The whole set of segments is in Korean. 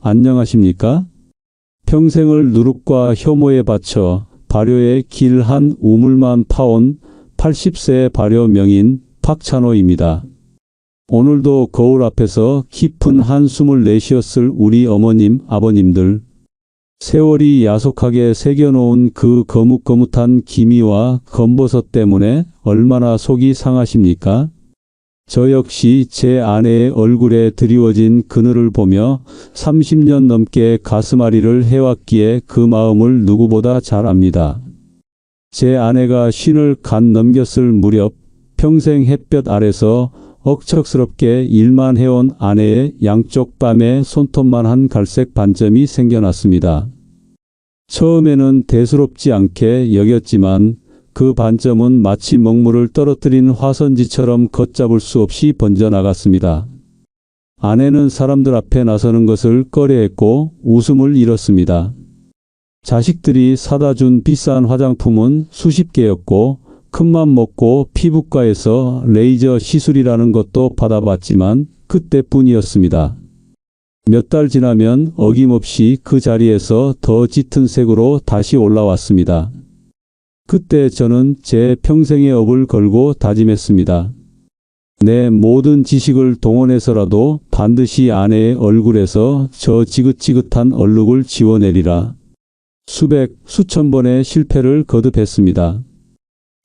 안녕하십니까? 평생을 누룩과 혐오에 바쳐 발효의 길 한 우물만 파온 80세 발효 명인 박찬호입니다. 오늘도 거울 앞에서 깊은 한숨을 내쉬었을 우리 어머님, 아버님들. 세월이 야속하게 새겨놓은 그 거뭇거뭇한 기미와 검버섯 때문에 얼마나 속이 상하십니까? 저 역시 제 아내의 얼굴에 드리워진 그늘을 보며 30년 넘게 가슴앓이를 해왔기에 그 마음을 누구보다 잘 압니다. 제 아내가 50을 간 넘겼을 무렵 평생 햇볕 아래서 억척스럽게 일만 해온 아내의 양쪽 뺨에 손톱만한 갈색 반점이 생겨났습니다. 처음에는 대수롭지 않게 여겼지만 그 반점은 마치 먹물을 떨어뜨린 화선지처럼 걷잡을 수 없이 번져나갔습니다. 아내는 사람들 앞에 나서는 것을 꺼려했고 웃음을 잃었습니다. 자식들이 사다 준 비싼 화장품은 수십 개였고 큰맘 먹고 피부과에서 레이저 시술이라는 것도 받아봤지만 그때뿐이었습니다. 몇 달 지나면 어김없이 그 자리에서 더 짙은 색으로 다시 올라왔습니다. 그때 저는 제 평생의 업을 걸고 다짐했습니다. 내 모든 지식을 동원해서라도 반드시 아내의 얼굴에서 저 지긋지긋한 얼룩을 지워내리라. 수백, 수천 번의 실패를 거듭했습니다.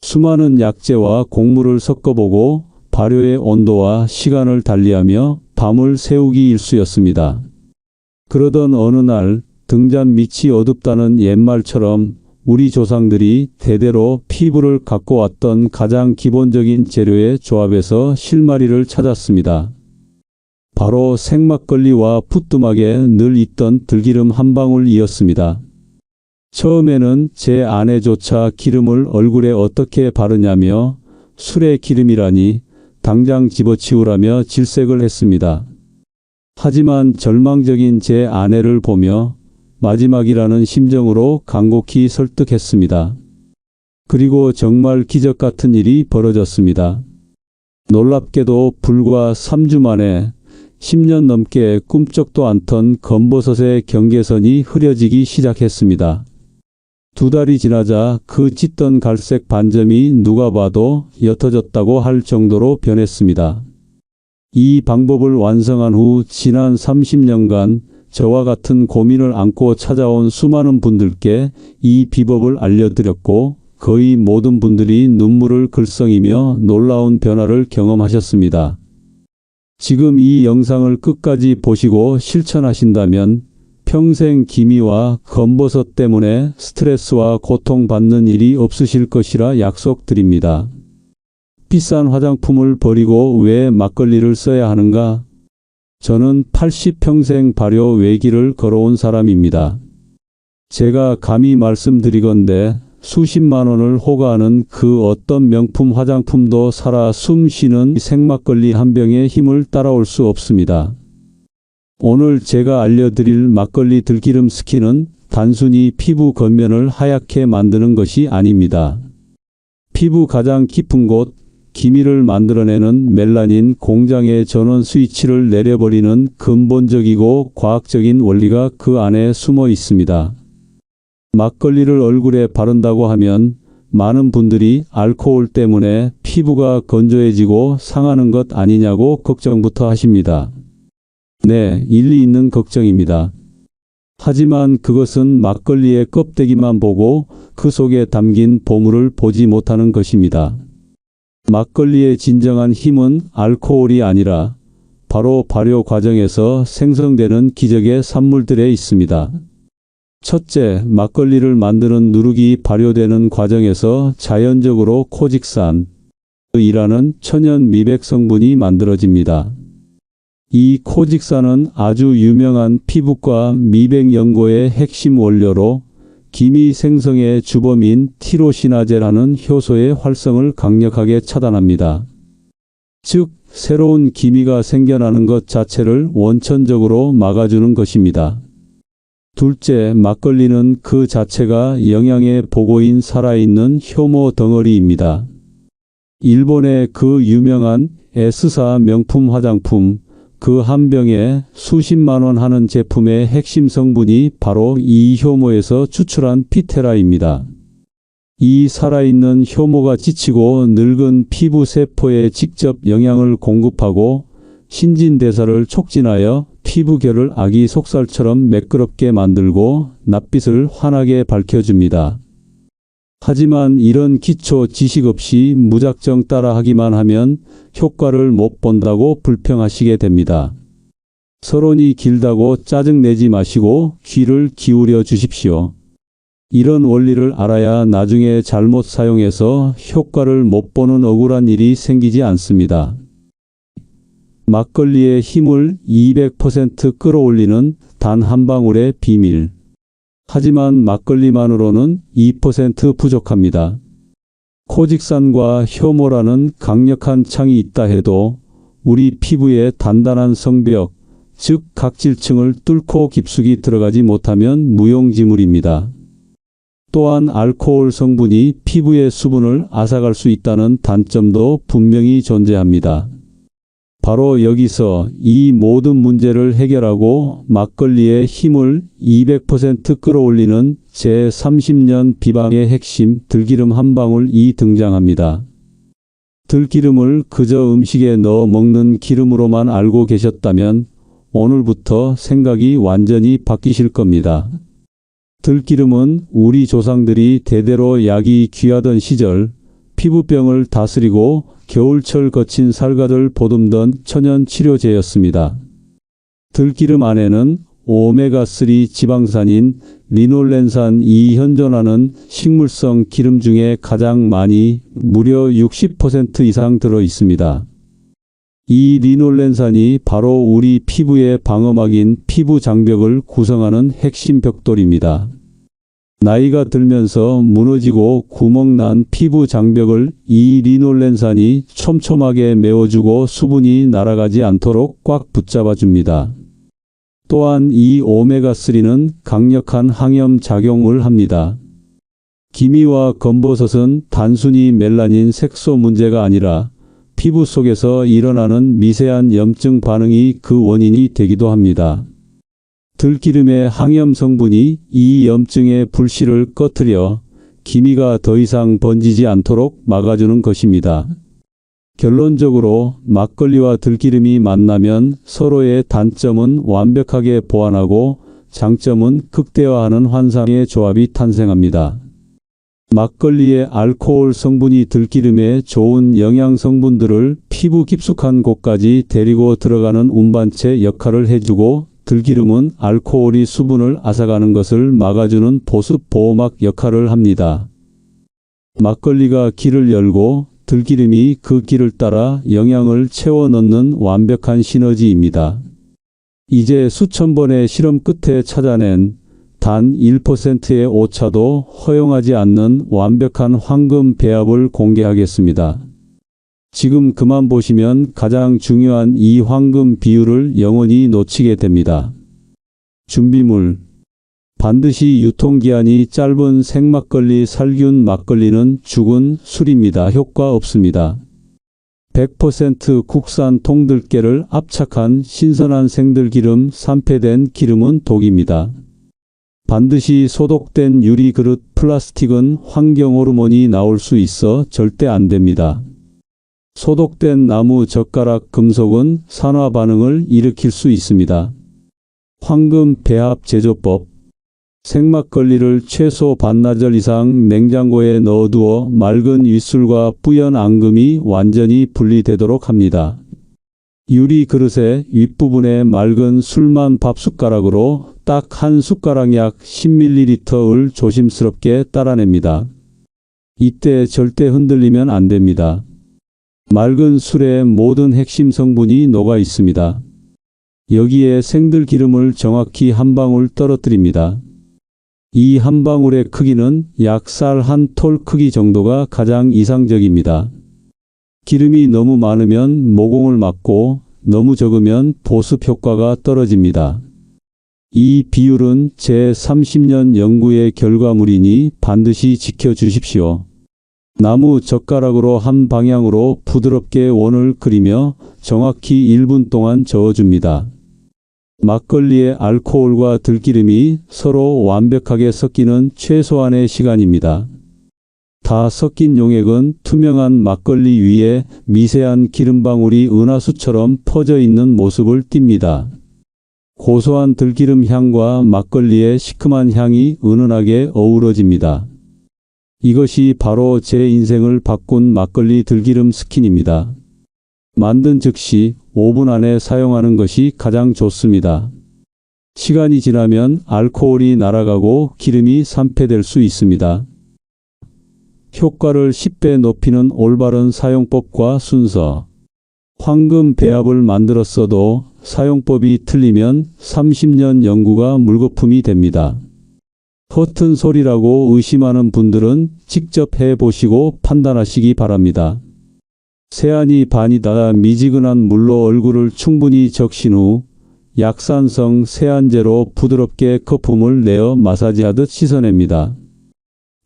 수많은 약재와 곡물을 섞어보고 발효의 온도와 시간을 달리하며 밤을 새우기 일쑤였습니다. 그러던 어느 날 등잔 밑이 어둡다는 옛말처럼 우리 조상들이 대대로 피부를 갖고 왔던 가장 기본적인 재료의 조합에서 실마리를 찾았습니다. 바로 생막걸리와 푸뚜막에 늘 있던 들기름 한 방울이었습니다. 처음에는 제 아내조차 기름을 얼굴에 어떻게 바르냐며 술의 기름이라니 당장 집어치우라며 질색을 했습니다. 하지만 절망적인 제 아내를 보며 마지막이라는 심정으로 간곡히 설득했습니다. 그리고 정말 기적 같은 일이 벌어졌습니다. 놀랍게도 불과 3주 만에 10년 넘게 꿈쩍도 않던 검버섯의 경계선이 흐려지기 시작했습니다. 2달이 지나자 그 짙던 갈색 반점이 누가 봐도 옅어졌다고 할 정도로 변했습니다. 이 방법을 완성한 후 지난 30년간 저와 같은 고민을 안고 찾아온 수많은 분들께 이 비법을 알려드렸고 거의 모든 분들이 눈물을 글썽이며 놀라운 변화를 경험하셨습니다. 지금 이 영상을 끝까지 보시고 실천하신다면 평생 기미와 검버섯 때문에 스트레스와 고통받는 일이 없으실 것이라 약속드립니다. 비싼 화장품을 버리고 왜 막걸리를 써야 하는가? 저는 80평생 발효 외길을 걸어온 사람입니다. 제가 감히 말씀드리건대 수십만 원을 호가하는 그 어떤 명품 화장품도 살아 숨 쉬는 생막걸리 한 병의 힘을 따라올 수 없습니다. 오늘 제가 알려드릴 막걸리 들기름 스킨은 단순히 피부 겉면을 하얗게 만드는 것이 아닙니다. 피부 가장 깊은 곳, 기미를 만들어내는 멜라닌 공장의 전원 스위치를 내려버리는 근본적이고 과학적인 원리가 그 안에 숨어 있습니다. 막걸리를 얼굴에 바른다고 하면 많은 분들이 알코올 때문에 피부가 건조해지고 상하는 것 아니냐고 걱정부터 하십니다. 네, 일리 있는 걱정입니다. 하지만 그것은 막걸리의 껍데기만 보고 그 속에 담긴 보물을 보지 못하는 것입니다. 막걸리의 진정한 힘은 알코올이 아니라 바로 발효 과정에서 생성되는 기적의 산물들에 있습니다. 첫째, 막걸리를 만드는 누룩이 발효되는 과정에서 자연적으로 코직산이라는 천연 미백 성분이 만들어집니다. 이 코직산은 아주 유명한 피부과 미백 연고의 핵심 원료로 기미 생성의 주범인 티로시나제라는 효소의 활성을 강력하게 차단합니다. 즉, 새로운 기미가 생겨나는 것 자체를 원천적으로 막아주는 것입니다. 둘째, 막걸리는 그 자체가 영양의 보고인 살아있는 효모 덩어리입니다. 일본의 그 유명한 S사 명품 화장품 그 한 병에 수십만 원 하는 제품의 핵심 성분이 바로 이 효모에서 추출한 피테라입니다. 이 살아있는 효모가 지치고 늙은 피부 세포에 직접 영양을 공급하고 신진대사를 촉진하여 피부결을 아기 속살처럼 매끄럽게 만들고 낯빛을 환하게 밝혀줍니다. 하지만 이런 기초 지식 없이 무작정 따라하기만 하면 효과를 못 본다고 불평하시게 됩니다. 서론이 길다고 짜증내지 마시고 귀를 기울여 주십시오. 이런 원리를 알아야 나중에 잘못 사용해서 효과를 못 보는 억울한 일이 생기지 않습니다. 막걸리의 힘을 200% 끌어올리는 단 한 방울의 비밀. 하지만 막걸리만으로는 2% 부족합니다. 코직산과 효모라는 강력한 창이 있다 해도 우리 피부의 단단한 성벽, 즉 각질층을 뚫고 깊숙이 들어가지 못하면 무용지물입니다. 또한 알코올 성분이 피부의 수분을 앗아갈 수 있다는 단점도 분명히 존재합니다. 바로 여기서 이 모든 문제를 해결하고 막걸리의 힘을 200% 끌어올리는 제30년 비방의 핵심 들기름 한 방울이 등장합니다. 들기름을 그저 음식에 넣어 먹는 기름으로만 알고 계셨다면 오늘부터 생각이 완전히 바뀌실 겁니다. 들기름은 우리 조상들이 대대로 약이 귀하던 시절 피부병을 다스리고 겨울철 거친 살갗을 보듬던 천연 치료제였습니다. 들기름 안에는 오메가3 지방산인 리놀렌산이 현존하는 식물성 기름 중에 가장 많이 무려 60% 이상 들어 있습니다. 이 리놀렌산이 바로 우리 피부의 방어막인 피부 장벽을 구성하는 핵심 벽돌입니다. 나이가 들면서 무너지고 구멍난 피부 장벽을 이 리놀렌산이 촘촘하게 메워주고 수분이 날아가지 않도록 꽉 붙잡아줍니다. 또한 이 오메가3는 강력한 항염 작용을 합니다. 기미와 검버섯은 단순히 멜라닌 색소 문제가 아니라 피부 속에서 일어나는 미세한 염증 반응이 그 원인이 되기도 합니다. 들기름의 항염 성분이 이 염증의 불씨를 꺼뜨려 기미가 더 이상 번지지 않도록 막아주는 것입니다. 결론적으로 막걸리와 들기름이 만나면 서로의 단점은 완벽하게 보완하고 장점은 극대화하는 환상의 조합이 탄생합니다. 막걸리의 알코올 성분이 들기름의 좋은 영양 성분들을 피부 깊숙한 곳까지 데리고 들어가는 운반체 역할을 해주고 들기름은 알코올이 수분을 앗아가는 것을 막아주는 보습 보호막 역할을 합니다. 막걸리가 길을 열고 들기름이 그 길을 따라 영양을 채워 넣는 완벽한 시너지입니다. 이제 수천 번의 실험 끝에 찾아낸 단 1%의 오차도 허용하지 않는 완벽한 황금 배합을 공개하겠습니다. 지금 그만 보시면 가장 중요한 이 황금 비율을 영원히 놓치게 됩니다. 준비물. 반드시 유통기한이 짧은 생막걸리 살균 막걸리는 죽은 술입니다. 효과 없습니다. 100% 국산 통들깨를 압착한 신선한 생들기름 산패된 기름은 독입니다. 반드시 소독된 유리 그릇 플라스틱은 환경 호르몬이 나올 수 있어 절대 안 됩니다. 소독된 나무 젓가락 금속은 산화 반응을 일으킬 수 있습니다. 황금 배합 제조법. 생막걸리를 최소 반나절 이상 냉장고에 넣어두어 맑은 윗술과 뿌연 앙금이 완전히 분리되도록 합니다. 유리 그릇의 윗부분에 맑은 술만 밥숟가락으로 딱 한 숟가락 약 10ml를 조심스럽게 따라냅니다. 이때 절대 흔들리면 안 됩니다. 맑은 술의 모든 핵심 성분이 녹아 있습니다. 여기에 생들기름을 정확히 한 방울 떨어뜨립니다. 이 한 방울의 크기는 약 쌀 한 톨 크기 정도가 가장 이상적입니다. 기름이 너무 많으면 모공을 막고 너무 적으면 보습 효과가 떨어집니다. 이 비율은 제30년 연구의 결과물이니 반드시 지켜주십시오. 나무 젓가락으로 한 방향으로 부드럽게 원을 그리며 정확히 1분 동안 저어줍니다. 막걸리의 알코올과 들기름이 서로 완벽하게 섞이는 최소한의 시간입니다. 다 섞인 용액은 투명한 막걸리 위에 미세한 기름방울이 은하수처럼 퍼져 있는 모습을 띱니다. 고소한 들기름 향과 막걸리의 시큼한 향이 은은하게 어우러집니다. 이것이 바로 제 인생을 바꾼 막걸리 들기름 스킨입니다. 만든 즉시 5분 안에 사용하는 것이 가장 좋습니다. 시간이 지나면 알코올이 날아가고 기름이 산패될 수 있습니다. 효과를 10배 높이는 올바른 사용법과 순서. 황금 배합을 만들었어도 사용법이 틀리면 30년 연구가 물거품이 됩니다. 허튼 소리라고 의심하는 분들은 직접 해보시고 판단하시기 바랍니다. 세안이 반이다. 미지근한 물로 얼굴을 충분히 적신 후 약산성 세안제로 부드럽게 거품을 내어 마사지하듯 씻어냅니다.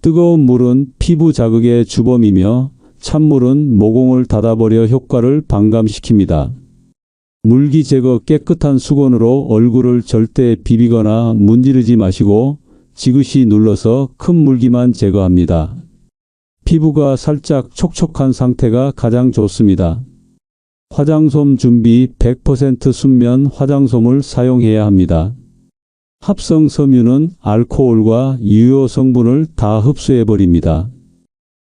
뜨거운 물은 피부 자극의 주범이며 찬물은 모공을 닫아버려 효과를 반감시킵니다. 물기 제거 깨끗한 수건으로 얼굴을 절대 비비거나 문지르지 마시고 지그시 눌러서 큰 물기만 제거합니다. 피부가 살짝 촉촉한 상태가 가장 좋습니다. 화장솜 준비. 100% 순면 화장솜을 사용해야 합니다. 합성 섬유는 알코올과 유효 성분을 다 흡수해버립니다.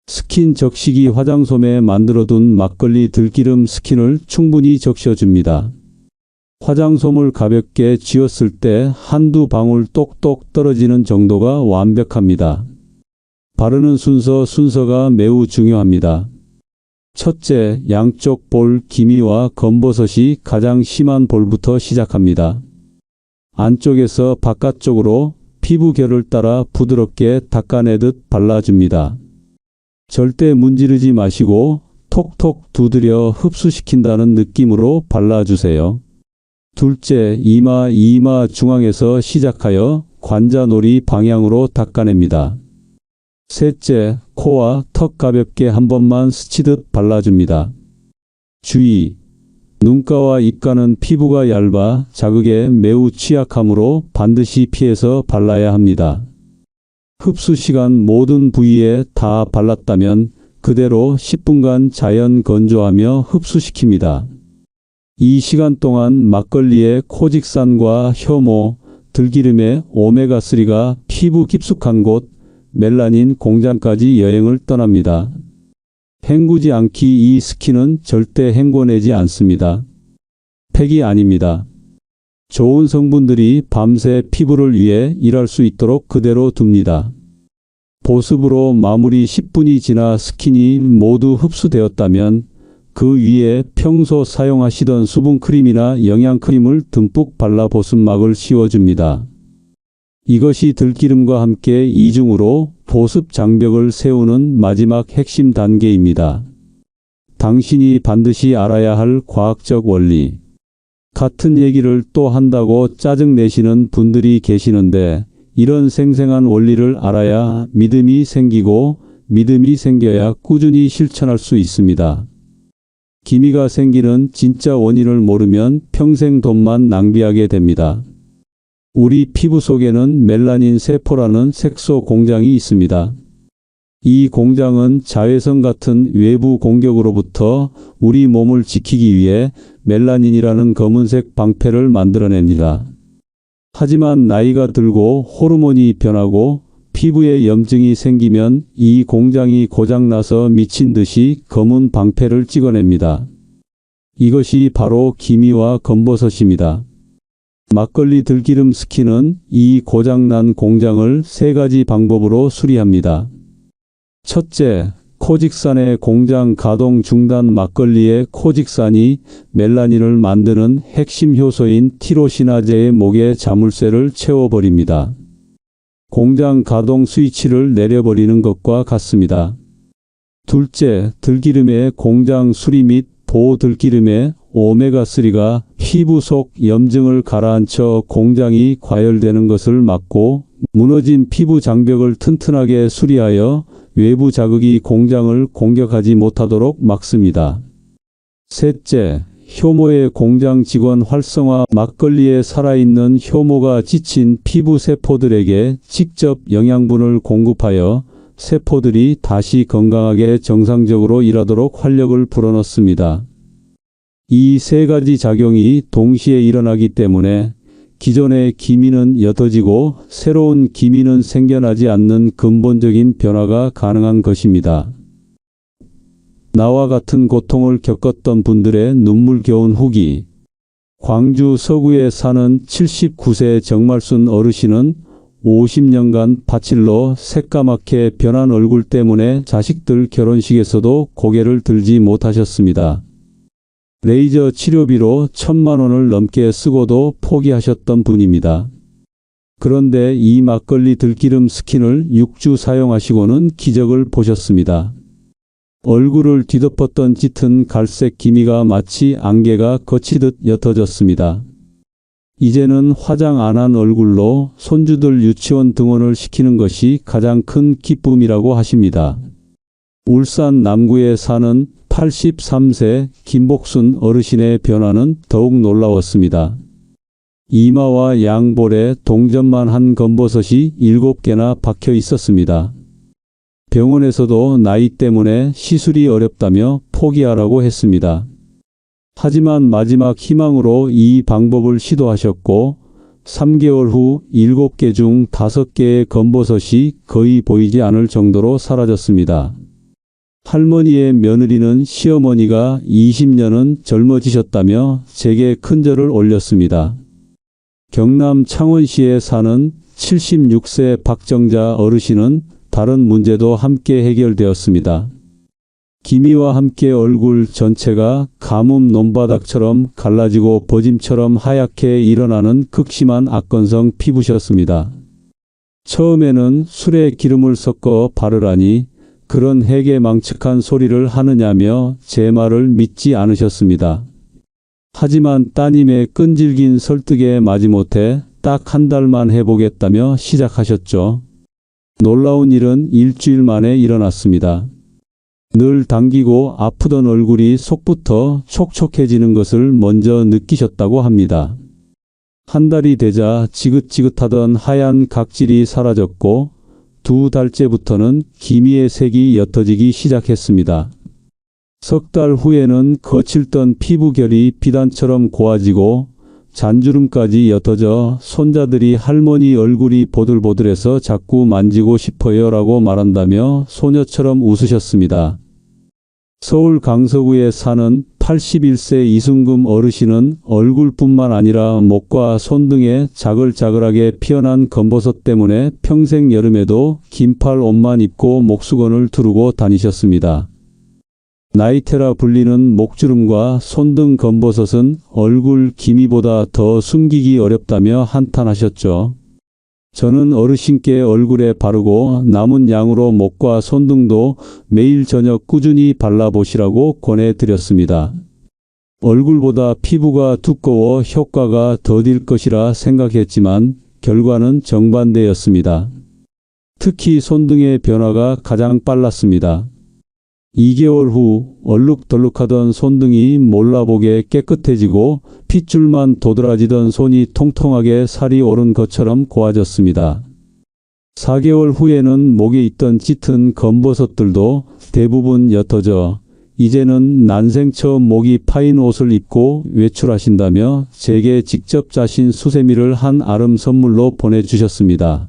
스킨 적시기. 화장솜에 만들어둔 막걸리 들기름 스킨을 충분히 적셔줍니다. 화장솜을 가볍게 쥐었을 때 한두 방울 똑똑 떨어지는 정도가 완벽합니다. 바르는 순서가 매우 중요합니다. 첫째, 양쪽 볼 기미와 검버섯이 가장 심한 볼부터 시작합니다. 안쪽에서 바깥쪽으로 피부 결을 따라 부드럽게 닦아내듯 발라줍니다. 절대 문지르지 마시고 톡톡 두드려 흡수시킨다는 느낌으로 발라주세요. 둘째, 이마 중앙에서 시작하여 관자놀이 방향으로 닦아냅니다. 셋째, 코와 턱 가볍게 한 번만 스치듯 발라줍니다. 주의! 눈가와 입가는 피부가 얇아 자극에 매우 취약하므로 반드시 피해서 발라야 합니다. 흡수 시간 모든 부위에 다 발랐다면 그대로 10분간 자연 건조하며 흡수시킵니다. 이 시간 동안 막걸리의 코직산과 효모, 들기름의 오메가3가 피부 깊숙한 곳 멜라닌 공장까지 여행을 떠납니다. 헹구지 않기. 이 스킨은 절대 헹궈내지 않습니다. 팩이 아닙니다. 좋은 성분들이 밤새 피부를 위해 일할 수 있도록 그대로 둡니다. 보습으로 마무리. 10분이 지나 스킨이 모두 흡수되었다면 그 위에 평소 사용하시던 수분크림이나 영양크림을 듬뿍 발라 보습막을 씌워줍니다. 이것이 들기름과 함께 이중으로 보습 장벽을 세우는 마지막 핵심 단계입니다. 당신이 반드시 알아야 할 과학적 원리. 같은 얘기를 또 한다고 짜증내시는 분들이 계시는데 이런 생생한 원리를 알아야 믿음이 생기고 믿음이 생겨야 꾸준히 실천할 수 있습니다. 기미가 생기는 진짜 원인을 모르면 평생 돈만 낭비하게 됩니다. 우리 피부 속에는 멜라닌 세포라는 색소 공장이 있습니다. 이 공장은 자외선 같은 외부 공격으로부터 우리 몸을 지키기 위해 멜라닌이라는 검은색 방패를 만들어냅니다. 하지만 나이가 들고 호르몬이 변하고 피부에 염증이 생기면 이 공장이 고장나서 미친 듯이 검은 방패를 찍어냅니다. 이것이 바로 기미와 검버섯입니다. 막걸리 들기름 스킨은 이 고장난 공장을 3가지 방법으로 수리합니다. 첫째, 코직산의 공장 가동 중단. 막걸리의 코직산이 멜라닌을 만드는 핵심 효소인 티로시나제의 목에 자물쇠를 채워버립니다. 공장 가동 스위치를 내려버리는 것과 같습니다. 둘째, 들기름의 공장 수리 및 보호. 들기름의 오메가3가 피부 속 염증을 가라앉혀 공장이 과열되는 것을 막고 무너진 피부 장벽을 튼튼하게 수리하여 외부 자극이 공장을 공격하지 못하도록 막습니다. 셋째, 효모의 공장 직원 활성화. 막걸리에 살아있는 효모가 지친 피부 세포들에게 직접 영양분을 공급하여 세포들이 다시 건강하게 정상적으로 일하도록 활력을 불어넣습니다. 이 세 가지 작용이 동시에 일어나기 때문에 기존의 기미는 옅어지고 새로운 기미는 생겨나지 않는 근본적인 변화가 가능한 것입니다. 나와 같은 고통을 겪었던 분들의 눈물겨운 후기. 광주 서구에 사는 79세 정말순 어르신은 50년간 바칠로 새까맣게 변한 얼굴 때문에 자식들 결혼식에서도 고개를 들지 못하셨습니다. 레이저 치료비로 1,000만 원을 넘게 쓰고도 포기하셨던 분입니다. 그런데 이 막걸리 들기름 스킨을 6주 사용하시고는 기적을 보셨습니다. 얼굴을 뒤덮었던 짙은 갈색 기미가 마치 안개가 거치듯 옅어졌습니다. 이제는 화장 안 한 얼굴로 손주들 유치원 등원을 시키는 것이 가장 큰 기쁨이라고 하십니다. 울산 남구에 사는 83세 김복순 어르신의 변화는 더욱 놀라웠습니다. 이마와 양볼에 동전만 한 검버섯이 7개나 박혀 있었습니다. 병원에서도 나이 때문에 시술이 어렵다며 포기하라고 했습니다. 하지만 마지막 희망으로 이 방법을 시도하셨고 3개월 후 7개 중 5개의 검버섯이 거의 보이지 않을 정도로 사라졌습니다. 할머니의 며느리는 시어머니가 20년은 젊어지셨다며 제게 큰절을 올렸습니다. 경남 창원시에 사는 76세 박정자 어르신은 다른 문제도 함께 해결되었습니다. 기미와 함께 얼굴 전체가 가뭄 논바닥처럼 갈라지고 버짐처럼 하얗게 일어나는 극심한 악건성 피부셨습니다. 처음에는 술에 기름을 섞어 바르라니 그런 해괴망측한 소리를 하느냐며 제 말을 믿지 않으셨습니다. 하지만 따님의 끈질긴 설득에 마지못해 딱 한 달만 해보겠다며 시작하셨죠. 놀라운 일은 일주일 만에 일어났습니다. 늘 당기고 아프던 얼굴이 속부터 촉촉해지는 것을 먼저 느끼셨다고 합니다. 한 달이 되자 지긋지긋하던 하얀 각질이 사라졌고 2달째부터는 기미의 색이 옅어지기 시작했습니다. 석 달 후에는 거칠던 피부결이 비단처럼 고와지고 잔주름까지 옅어져 손자들이 할머니 얼굴이 보들보들해서 자꾸 만지고 싶어요 라고 말한다며 소녀처럼 웃으셨습니다. 서울 강서구에 사는 81세 이순금 어르신은 얼굴뿐만 아니라 목과 손 등에 자글자글하게 피어난 검버섯 때문에 평생 여름에도 긴팔 옷만 입고 목수건을 두르고 다니셨습니다. 나이테라 불리는 목주름과 손등 검버섯은 얼굴 기미보다 더 숨기기 어렵다며 한탄하셨죠. 저는 어르신께 얼굴에 바르고 남은 양으로 목과 손등도 매일 저녁 꾸준히 발라보시라고 권해드렸습니다. 얼굴보다 피부가 두꺼워 효과가 더딜 것이라 생각했지만 결과는 정반대였습니다. 특히 손등의 변화가 가장 빨랐습니다. 2개월 후 얼룩덜룩하던 손등이 몰라보게 깨끗해지고 핏줄만 도드라지던 손이 통통하게 살이 오른 것처럼 고와졌습니다. 4개월 후에는 목에 있던 짙은 검버섯들도 대부분 옅어져 이제는 난생 처음 목이 파인 옷을 입고 외출하신다며 제게 직접 짜신 수세미를 한 아름 선물로 보내주셨습니다.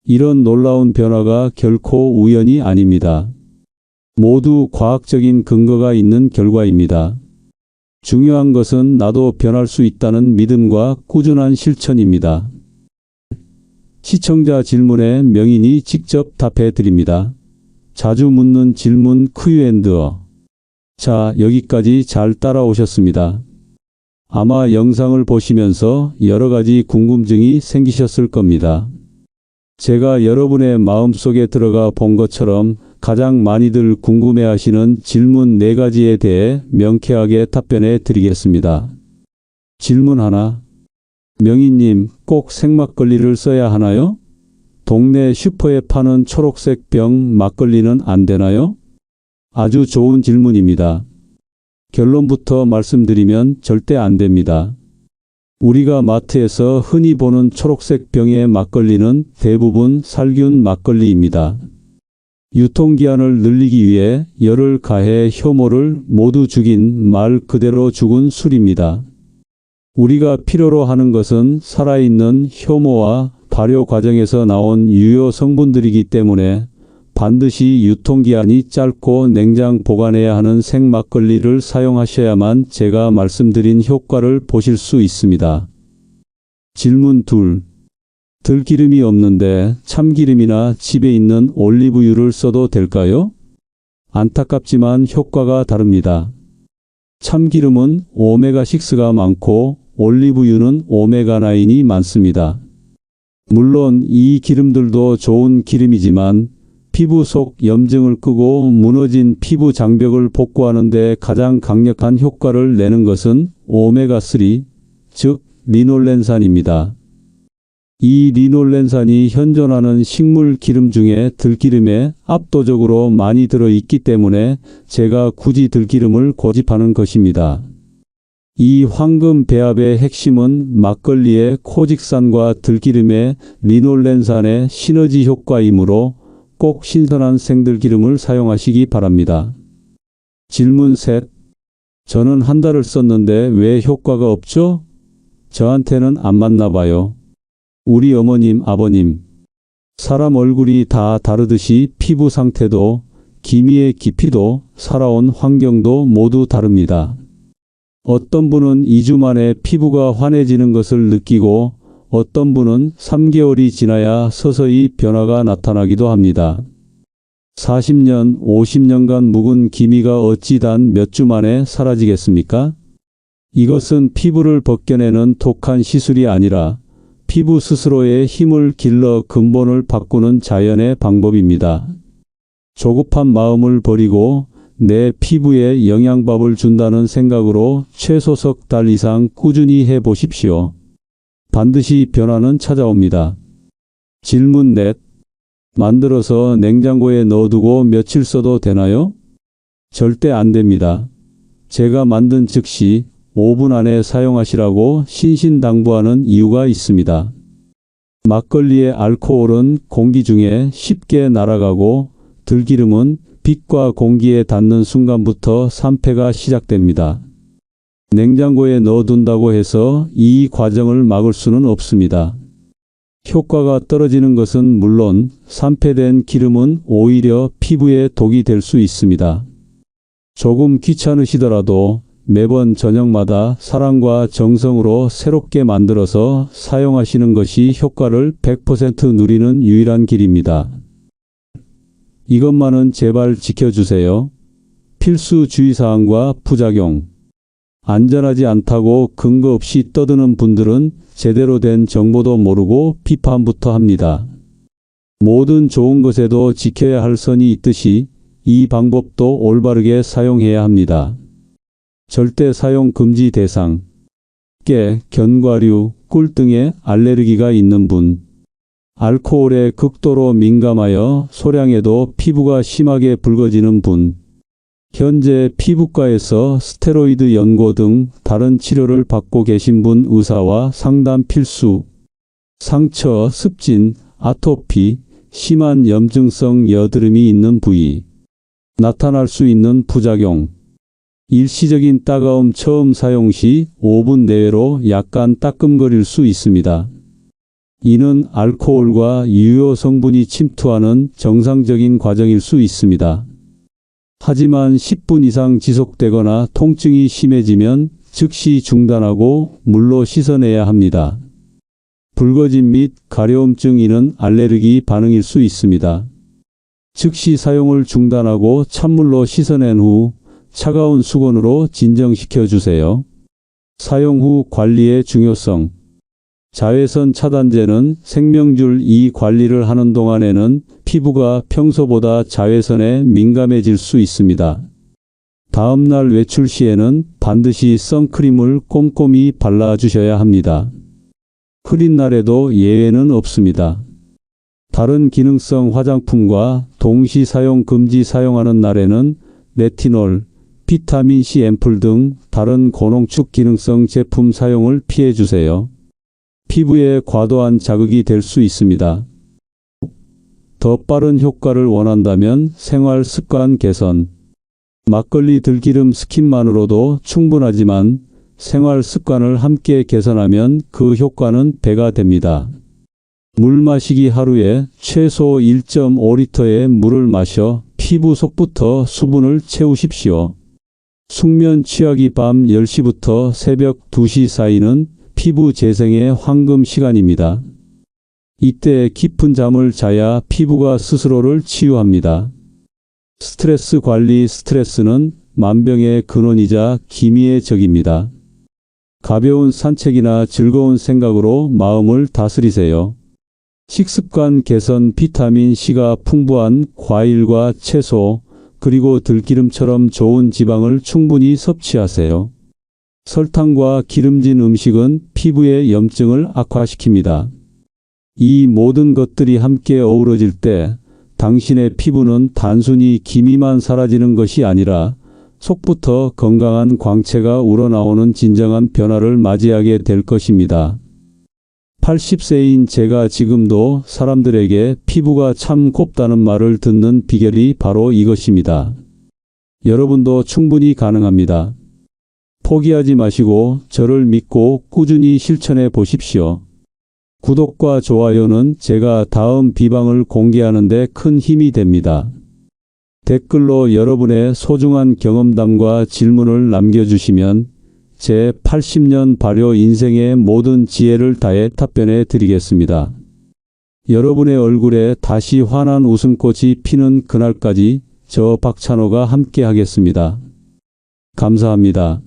이런 놀라운 변화가 결코 우연이 아닙니다. 모두 과학적인 근거가 있는 결과입니다. 중요한 것은 나도 변할 수 있다는 믿음과 꾸준한 실천입니다. 시청자 질문에 명인이 직접 답해 드립니다. 자주 묻는 질문 Q&A. 자, 여기까지 잘 따라오셨습니다. 아마 영상을 보시면서 여러 가지 궁금증이 생기셨을 겁니다. 제가 여러분의 마음속에 들어가 본 것처럼 가장 많이들 궁금해하시는 질문 4가지에 대해 명쾌하게 답변해 드리겠습니다. 질문 하나. 명인님, 꼭 생막걸리를 써야 하나요? 동네 슈퍼에 파는 초록색 병 막걸리는 안 되나요? 아주 좋은 질문입니다. 결론부터 말씀드리면 절대 안 됩니다. 우리가 마트에서 흔히 보는 초록색 병의 막걸리는 대부분 살균 막걸리입니다. 유통기한을 늘리기 위해 열을 가해 효모를 모두 죽인 말 그대로 죽은 술입니다. 우리가 필요로 하는 것은 살아있는 효모와 발효 과정에서 나온 유효 성분들이기 때문에 반드시 유통기한이 짧고 냉장 보관해야 하는 생막걸리를 사용하셔야만 제가 말씀드린 효과를 보실 수 있습니다. 질문 2. 들기름이 없는데 참기름이나 집에 있는 올리브유를 써도 될까요? 안타깝지만 효과가 다릅니다. 참기름은 오메가6가 많고 올리브유는 오메가9이 많습니다. 물론 이 기름들도 좋은 기름이지만 피부 속 염증을 끄고 무너진 피부 장벽을 복구하는 데 가장 강력한 효과를 내는 것은 오메가3, 즉 리놀렌산입니다. 이 리놀렌산이 현존하는 식물 기름 중에 들기름에 압도적으로 많이 들어있기 때문에 제가 굳이 들기름을 고집하는 것입니다. 이 황금 배합의 핵심은 막걸리의 코직산과 들기름의 리놀렌산의 시너지 효과이므로 꼭 신선한 생들기름을 사용하시기 바랍니다. 질문 3. 저는 한 달을 썼는데 왜 효과가 없죠? 저한테는 안 맞나 봐요. 우리 어머님, 아버님. 사람 얼굴이 다 다르듯이 피부 상태도, 기미의 깊이도, 살아온 환경도 모두 다릅니다. 어떤 분은 2주 만에 피부가 환해지는 것을 느끼고 어떤 분은 3개월이 지나야 서서히 변화가 나타나기도 합니다. 40년, 50년간 묵은 기미가 어찌 단 몇 주 만에 사라지겠습니까? 이것은 피부를 벗겨내는 독한 시술이 아니라 피부 스스로의 힘을 길러 근본을 바꾸는 자연의 방법입니다. 조급한 마음을 버리고 내 피부에 영양밥을 준다는 생각으로 최소 석 달 이상 꾸준히 해보십시오. 반드시 변화는 찾아옵니다. 질문 4. 만들어서 냉장고에 넣어두고 며칠 써도 되나요? 절대 안 됩니다. 제가 만든 즉시 5분 안에 사용하시라고 신신당부하는 이유가 있습니다. 막걸리의 알코올은 공기 중에 쉽게 날아가고 들기름은 빛과 공기에 닿는 순간부터 산패가 시작됩니다. 냉장고에 넣어둔다고 해서 이 과정을 막을 수는 없습니다. 효과가 떨어지는 것은 물론 산패된 기름은 오히려 피부에 독이 될 수 있습니다. 조금 귀찮으시더라도 매번 저녁마다 사랑과 정성으로 새롭게 만들어서 사용하시는 것이 효과를 100% 누리는 유일한 길입니다. 이것만은 제발 지켜주세요. 필수 주의사항과 부작용. 안전하지 않다고 근거 없이 떠드는 분들은 제대로 된 정보도 모르고 비판부터 합니다. 모든 좋은 것에도 지켜야 할 선이 있듯이 이 방법도 올바르게 사용해야 합니다. 절대 사용 금지 대상. 깨, 견과류, 꿀 등의 알레르기가 있는 분. 알코올에 극도로 민감하여 소량에도 피부가 심하게 붉어지는 분. 현재 피부과에서 스테로이드 연고 등 다른 치료를 받고 계신 분 의사와 상담 필수. 상처, 습진, 아토피, 심한 염증성 여드름이 있는 부위. 나타날 수 있는 부작용. 일시적인 따가움 처음 사용 시 5분 내외로 약간 따끔거릴 수 있습니다. 이는 알코올과 유효 성분이 침투하는 정상적인 과정일 수 있습니다. 하지만 10분 이상 지속되거나 통증이 심해지면 즉시 중단하고 물로 씻어내야 합니다. 붉어짐 및 가려움증이는 알레르기 반응일 수 있습니다. 즉시 사용을 중단하고 찬물로 씻어낸 후 차가운 수건으로 진정시켜 주세요. 사용 후 관리의 중요성. 자외선 차단제는 생명줄 이 관리를 하는 동안에는 피부가 평소보다 자외선에 민감해질 수 있습니다. 다음날 외출 시에는 반드시 선크림을 꼼꼼히 발라주셔야 합니다. 흐린 날에도 예외는 없습니다. 다른 기능성 화장품과 동시 사용 금지 사용하는 날에는 레티놀, 비타민C 앰플 등 다른 고농축 기능성 제품 사용을 피해 주세요. 피부에 과도한 자극이 될 수 있습니다. 더 빠른 효과를 원한다면 생활 습관 개선. 막걸리 들기름 스킨만으로도 충분하지만 생활 습관을 함께 개선하면 그 효과는 배가 됩니다. 물 마시기 하루에 최소 1.5리터의 물을 마셔 피부 속부터 수분을 채우십시오. 숙면 취하기 밤 10시부터 새벽 2시 사이는 피부 재생의 황금 시간입니다. 이때 깊은 잠을 자야 피부가 스스로를 치유합니다. 스트레스 관리. 스트레스는 만병의 근원이자 기미의 적입니다. 가벼운 산책이나 즐거운 생각으로 마음을 다스리세요. 식습관 개선. 비타민C가 풍부한 과일과 채소, 그리고 들기름처럼 좋은 지방을 충분히 섭취하세요. 설탕과 기름진 음식은 피부의 염증을 악화시킵니다. 이 모든 것들이 함께 어우러질 때 당신의 피부는 단순히 기미만 사라지는 것이 아니라 속부터 건강한 광채가 우러나오는 진정한 변화를 맞이하게 될 것입니다. 80세인 제가 지금도 사람들에게 피부가 참 곱다는 말을 듣는 비결이 바로 이것입니다. 여러분도 충분히 가능합니다. 포기하지 마시고 저를 믿고 꾸준히 실천해 보십시오. 구독과 좋아요는 제가 다음 비방을 공개하는 데 큰 힘이 됩니다. 댓글로 여러분의 소중한 경험담과 질문을 남겨주시면 제 80년 발효 인생의 모든 지혜를 다해 답변해 드리겠습니다. 여러분의 얼굴에 다시 환한 웃음꽃이 피는 그날까지 저 박찬호가 함께 하겠습니다. 감사합니다.